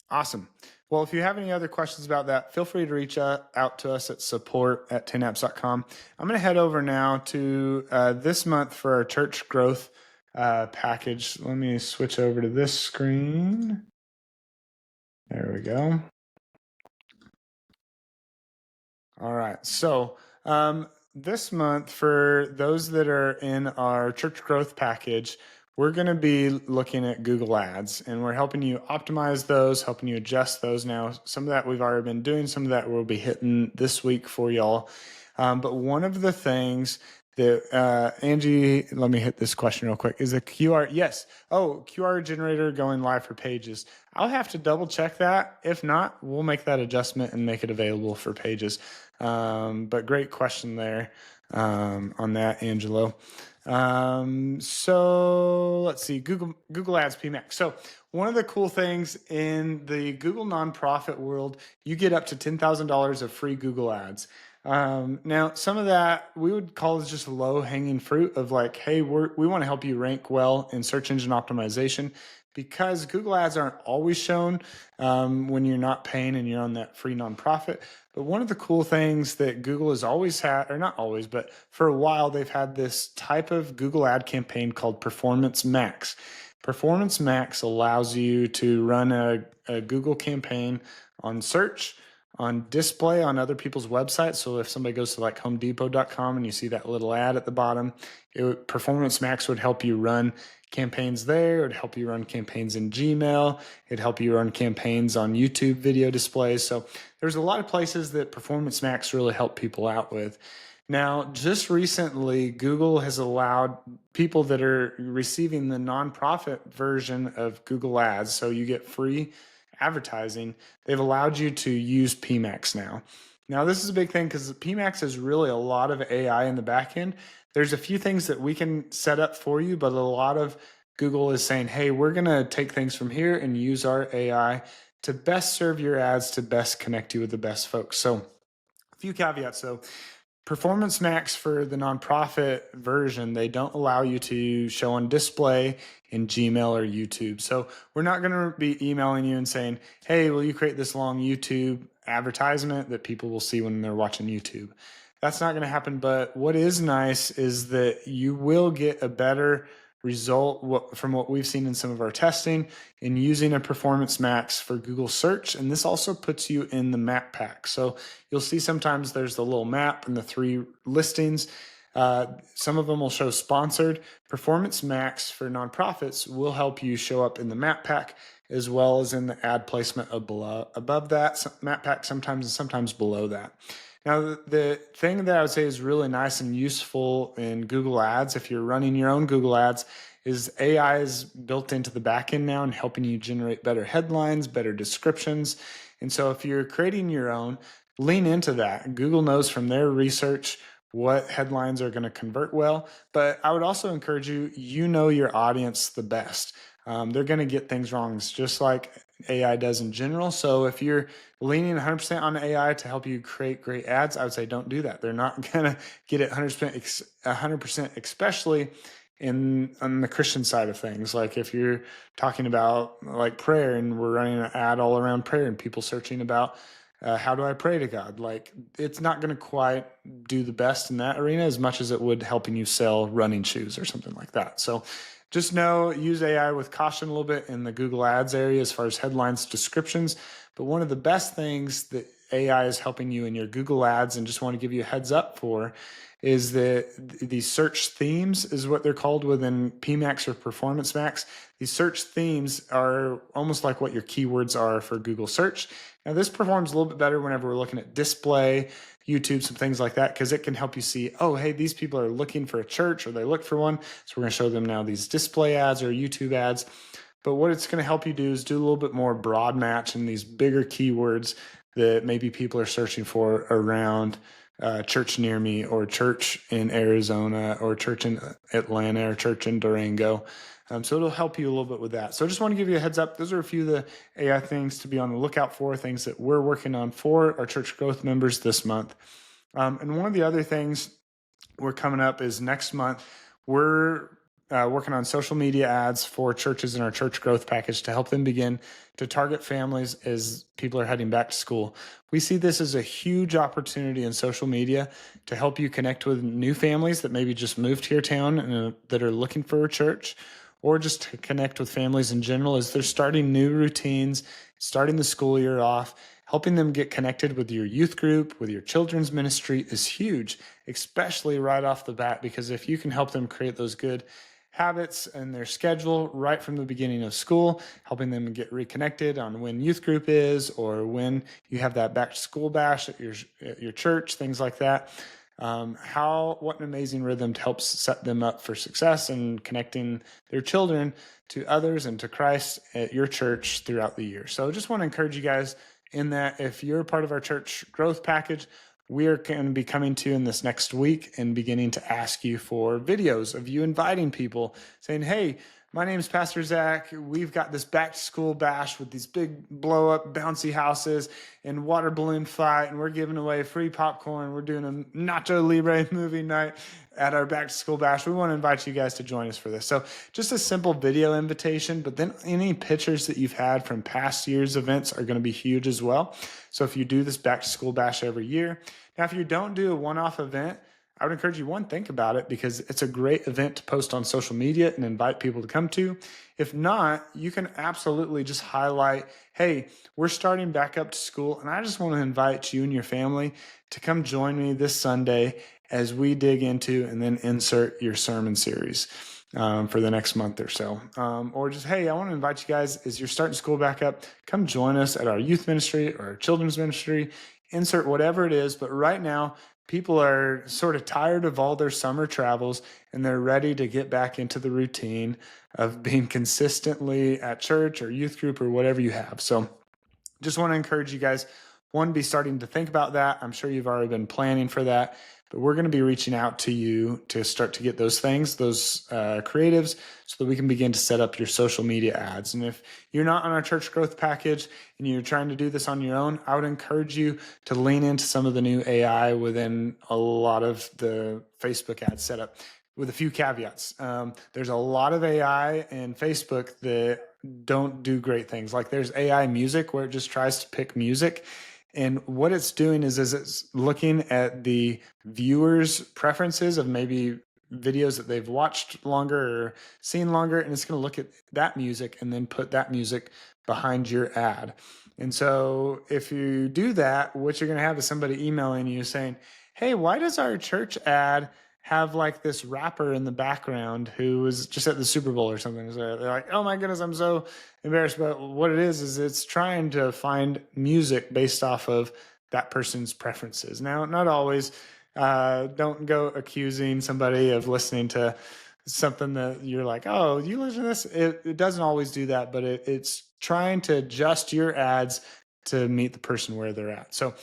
Awesome. Well, if you have any other questions about that, feel free to reach out to us at support@10apps.com. I'm going to head over now to this month for our church growth package. Let me switch over to this screen. There we go. All right. So this month, for those that are in our church growth package, we're going to be looking at Google Ads, and we're helping you optimize those, helping you adjust those now. Some of that we've already been doing, some of that we'll be hitting this week for y'all. But one of the things that, Angie, let me hit this question real quick. Is a QR, yes. Oh, QR generator going live for pages. I'll have to double check that. If not, we'll make that adjustment and make it available for pages. But great question there on that, Angelo. So let's see, Google Ads PMax. So one of the cool things in the Google nonprofit world, you get up to $10,000 of free Google Ads. Now, some of that we would call as just low hanging fruit of like, hey, we want to help you rank well in search engine optimization, because Google Ads aren't always shown when you're not paying and you're on that free nonprofit. But one of the cool things that Google has always had, or not always, but for a while, they've had this type of Google ad campaign called Performance Max. Performance Max allows you to run a Google campaign on search, on display on other people's websites. So if somebody goes to like homedepot.com and you see that little ad at the bottom, Performance Max would help you run campaigns there. It would help you run campaigns in Gmail. It'd help you run campaigns on YouTube video displays. So there's a lot of places that Performance Max really help people out with. Now, just recently, Google has allowed people that are receiving the nonprofit version of Google Ads, so you get free advertising, they've allowed you to use PMax now. Now, this is a big thing because PMax is really a lot of AI in the back end there's a few things that we can set up for you, but a lot of Google is saying, hey, we're going to take things from here and use our AI to best serve your ads, to best connect you with the best folks. So a few caveats. So Performance Max for the nonprofit version, they don't allow you to show on display in Gmail or YouTube. So we're not going to be emailing you and saying, hey, will you create this long YouTube advertisement that people will see when they're watching YouTube? That's not going to happen. But what is nice is that you will get a better result from what we've seen in some of our testing in using a Performance Max for Google search. And this also puts you in the map pack. So you'll see sometimes there's the little map and the 3 listings. Some of them will show sponsored. Performance Max for nonprofits will help you show up in the map pack as well as in the ad placement above that map pack sometimes, and sometimes below that. Now, the thing that I would say is really nice and useful in Google Ads, if you're running your own Google Ads, is AI is built into the backend now and helping you generate better headlines, better descriptions. And so if you're creating your own, lean into that. Google knows from their research what headlines are going to convert well. But I would also encourage you, you know your audience the best. They're going to get things wrong. It's just like AI does in general. So if you're leaning 100% on AI to help you create great ads, I would say don't do that. They're not going to get it 100%, especially on the Christian side of things. Like if you're talking about like prayer and we're running an ad all around prayer and people searching about how do I pray to God? Like it's not going to quite do the best in that arena as much as it would helping you sell running shoes or something like that. So just know, use AI with caution a little bit in the Google Ads area as far as headlines, descriptions. But one of the best things that AI is helping you in your Google Ads, and just want to give you a heads up for, is that these search themes is what they're called within PMax or Performance Max. These search themes are almost like what your keywords are for Google search. Now this performs a little bit better whenever we're looking at display, YouTube, some things like that, because it can help you see, oh, hey, these people are looking for a church or they look for one. So we're going to show them now these display ads or YouTube ads. But what it's going to help you do is do a little bit more broad match in these bigger keywords that maybe people are searching for around church near me, or church in Arizona, or church in Atlanta, or church in Durango. So it'll help you a little bit with that. So I just want to give you a heads up. Those are a few of the AI things to be on the lookout for, things that we're working on for our church growth members this month. And one of the other things we're coming up is next month, we're working on social media ads for churches in our church growth package to help them begin to target families as people are heading back to school. We see this as a huge opportunity in social media to help you connect with new families that maybe just moved to your town and that are looking for a church, or just to connect with families in general as they're starting new routines, starting the school year off. Helping them get connected with your youth group, with your children's ministry is huge, especially right off the bat, because if you can help them create those good habits in their schedule right from the beginning of school, helping them get reconnected on when youth group is, or when you have that back to school bash at your church, things like that. What an amazing rhythm to help set them up for success and connecting their children to others and to Christ at your church throughout the year. So I just want to encourage you guys in that if you're part of our church growth package, we are going to be coming to you in this next week and beginning to ask you for videos of you inviting people, saying, hey, my name is Pastor Zach. We've got this back to school bash with these big blow up bouncy houses and water balloon fight. And we're giving away free popcorn. We're doing a Nacho Libre movie night at our back to school bash. We want to invite you guys to join us for this. So just a simple video invitation, but then any pictures that you've had from past year's events are going to be huge as well. So if you do this back to school bash every year, now if you don't do a one-off event, I would encourage you, one, think about it, because it's a great event to post on social media and invite people to come to. If not, you can absolutely just highlight, hey, we're starting back up to school, and I just want to invite you and your family to come join me this Sunday as we dig into and then insert your sermon series for the next month or so. Or just, hey, I want to invite you guys, as you're starting school back up, come join us at our youth ministry or our children's ministry. Insert whatever it is, but right now, people are sort of tired of all their summer travels, and they're ready to get back into the routine of being consistently at church or youth group or whatever you have. So just want to encourage you guys, one, be starting to think about that. I'm sure you've already been planning for that. But we're going to be reaching out to you to start to get those things, those creatives, so that we can begin to set up your social media ads. And if you're not on our church growth package and you're trying to do this on your own, I would encourage you to lean into some of the new AI within a lot of the Facebook ad setup, with a few caveats. There's a lot of AI in Facebook that don't do great things. Like there's AI music where it just tries to pick music. And what it's doing is it's looking at the viewers' preferences of maybe videos that they've watched longer or seen longer, and it's going to look at that music and then put that music behind your ad. And so if you do that, what you're going to have is somebody emailing you saying, hey, why does our church ad have like this rapper in the background who was just at the Super Bowl or something? So they're like, oh my goodness, I'm so embarrassed. But what it is it's trying to find music based off of that person's preferences. Now, not always. Don't go accusing somebody of listening to something that you're like, oh, you listen to this. It doesn't always do that, but it's trying to adjust your ads to meet the person where they're at. So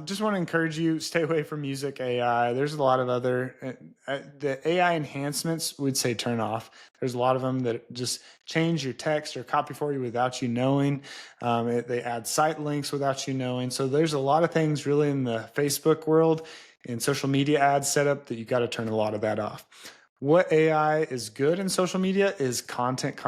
just want to encourage you, stay away from music AI. There's a lot of other, the AI enhancements, we'd say turn off. There's a lot of them that just change your text or copy for you without you knowing. They add site links without you knowing. So there's a lot of things really in the Facebook world and social media ad setup that you got to turn a lot of that off. What AI is good in social media is content.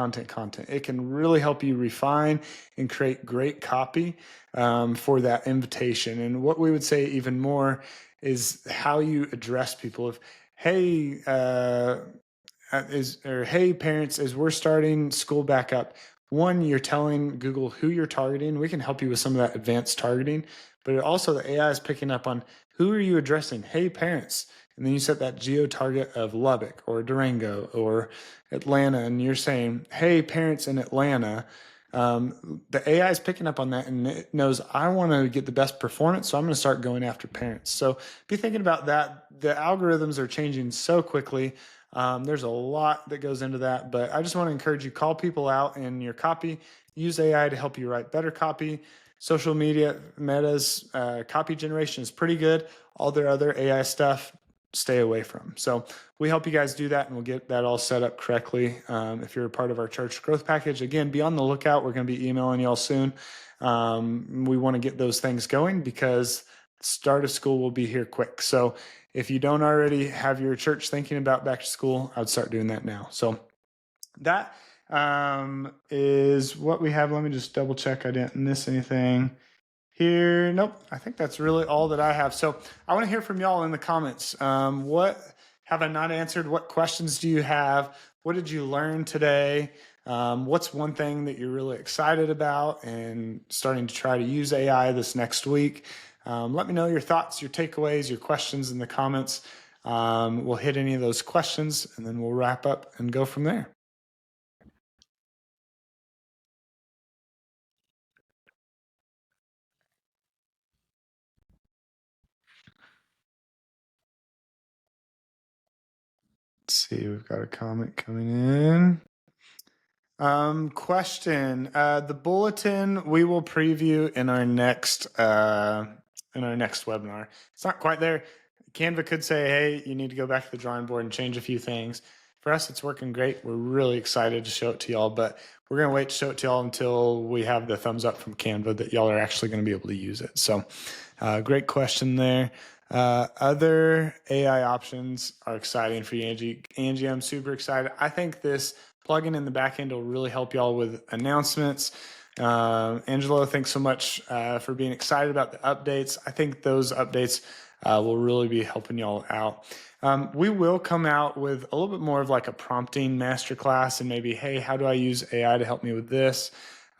It can really help you refine and create great copy for that invitation. And what we would say even more is how you address people. If, hey, hey parents, as we're starting school back up, one, you're telling Google who you're targeting. We can help you with some of that advanced targeting, but also the AI is picking up on who are you addressing? Hey parents. And then you set that geo target of Lubbock or Durango or Atlanta, and you're saying, hey, parents in Atlanta. The AI is picking up on that, and it knows I want to get the best performance, so I'm going to start going after parents. So be thinking about that. The algorithms are changing so quickly. There's a lot that goes into that, but I just want to encourage you, call people out in your copy. Use AI to help you write better copy. Social media, Meta's copy generation is pretty good. All their other AI stuff, stay away from. So we help you guys do that, and we'll get that all set up correctly. If you're a part of our church growth package, again, be on the lookout. We're going to be emailing y'all soon. We want to get those things going because start of school will be here quick. So if you don't already have your church thinking about back to school, I'd start doing that now. So that is what we have. Let me just double check I didn't miss anything here. Nope. I think that's really all that I have. So I want to hear from y'all in the comments. What have I not answered? What questions do you have? What did you learn today? What's one thing that you're really excited about and starting to try to use AI this next week? Let me know your thoughts, your takeaways, your questions in the comments. We'll hit any of those questions and then we'll wrap up and go from there. Let's see, we've got a comment coming in. Question. The bulletin we will preview in our next webinar. It's not quite there. Canva could say, hey, you need to go back to the drawing board and change a few things. For us, it's working great. We're really excited to show it to y'all, but we're going to wait to show it to y'all until we have the thumbs up from Canva that y'all are actually going to be able to use it. So great question there. Other AI options are exciting for you, Angie. Angie, I'm super excited. I think this plugin in the back end will really help y'all with announcements. Angelo, thanks so much for being excited about the updates. I think those updates will really be helping y'all out. We will come out with a little bit more of like a prompting masterclass and maybe, hey, how do I use AI to help me with this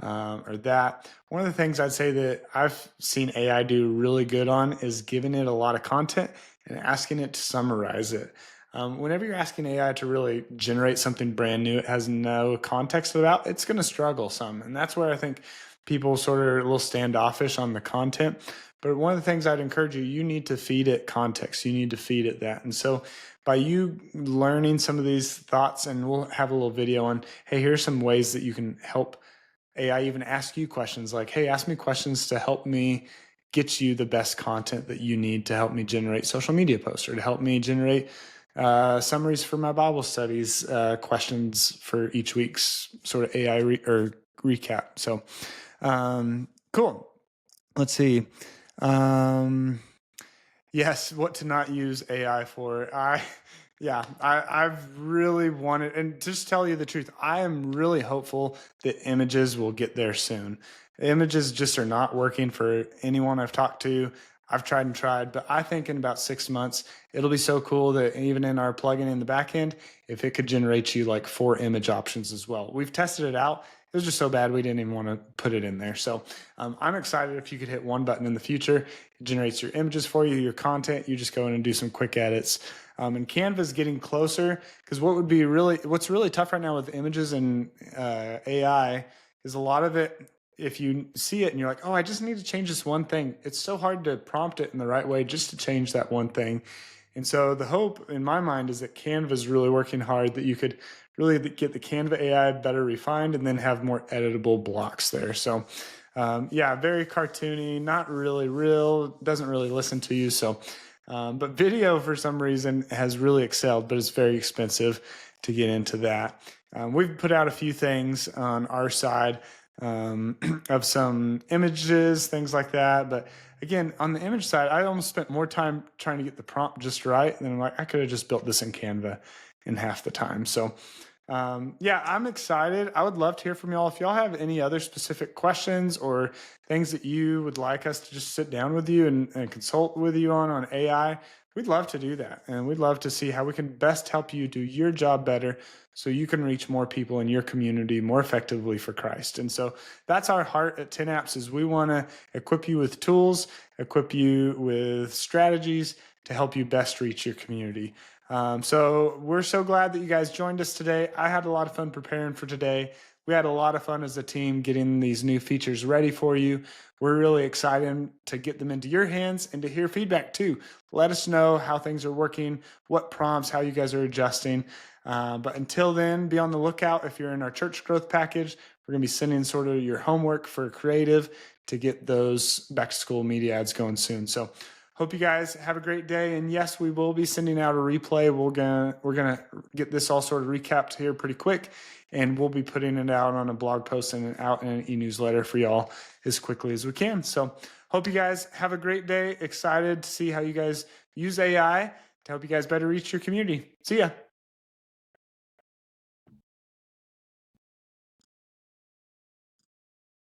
or that? One of the things I'd say that I've seen AI do really good on is giving it a lot of content and asking it to summarize it. Whenever you're asking AI to really generate something brand new, it has no context about, it's going to struggle some. And that's where I think people sort of are a little standoffish on the content. But one of the things I'd encourage you, you need to feed it context. You need to feed it that. And so by you learning some of these thoughts, and we'll have a little video on, hey, here's some ways that you can help AI even ask you questions like, hey, ask me questions to help me get you the best content that you need to help me generate social media posts or to help me generate summaries for my Bible studies, questions for each week's sort of AI recap. So cool. Let's see. Yes, what to not use AI for. I've really wanted, and just tell you the truth, I am really hopeful that images will get there soon. Images just are not working for anyone I've talked to. I've tried and tried, but I think in about 6 months, it'll be so cool that even in our plugin in the back end, if it could generate you like 4 image options as well. We've tested it out. It was just so bad we didn't even want to put it in there. So I'm excited if you could hit one button in the future. It generates your images for you, your content. You just go in and do some quick edits. And Canva is getting closer because what's really tough right now with images and AI is a lot of it, if you see it and you're like, oh, I just need to change this one thing, it's so hard to prompt it in the right way just to change that one thing. And so the hope in my mind is that Canva is really working hard, that you could really get the Canva AI better refined and then have more editable blocks there. So very cartoony, not really real, doesn't really listen to you. So, but video for some reason has really excelled, but it's very expensive to get into that. We've put out a few things on our side of some images, things like that. But again, on the image side, I almost spent more time trying to get the prompt just right. And then I'm like, I could have just built this in Canva in half the time. So I'm excited. I would love to hear from y'all. If y'all have any other specific questions or things that you would like us to just sit down with you and consult with you on AI, we'd love to do that. And we'd love to see how we can best help you do your job better so you can reach more people in your community more effectively for Christ. And so that's our heart at 10 Apps is we want to equip you with tools, equip you with strategies to help you best reach your community. So we're so glad that you guys joined us today. I had a lot of fun preparing for today. We had a lot of fun as a team getting these new features ready for you. We're really excited to get them into your hands and to hear feedback too. Let us know how things are working, what prompts, how you guys are adjusting. But until then, be on the lookout. If you're in our church growth package, we're going to be sending sort of your homework for creative to get those back to school media ads going soon. So hope you guys have a great day. And yes, we will be sending out a replay. We're gonna get this all sort of recapped here pretty quick, and we'll be putting it out on a blog post and out in an e-newsletter for y'all as quickly as we can. So hope you guys have a great day. Excited to see how you guys use AI to help you guys better reach your community. See ya.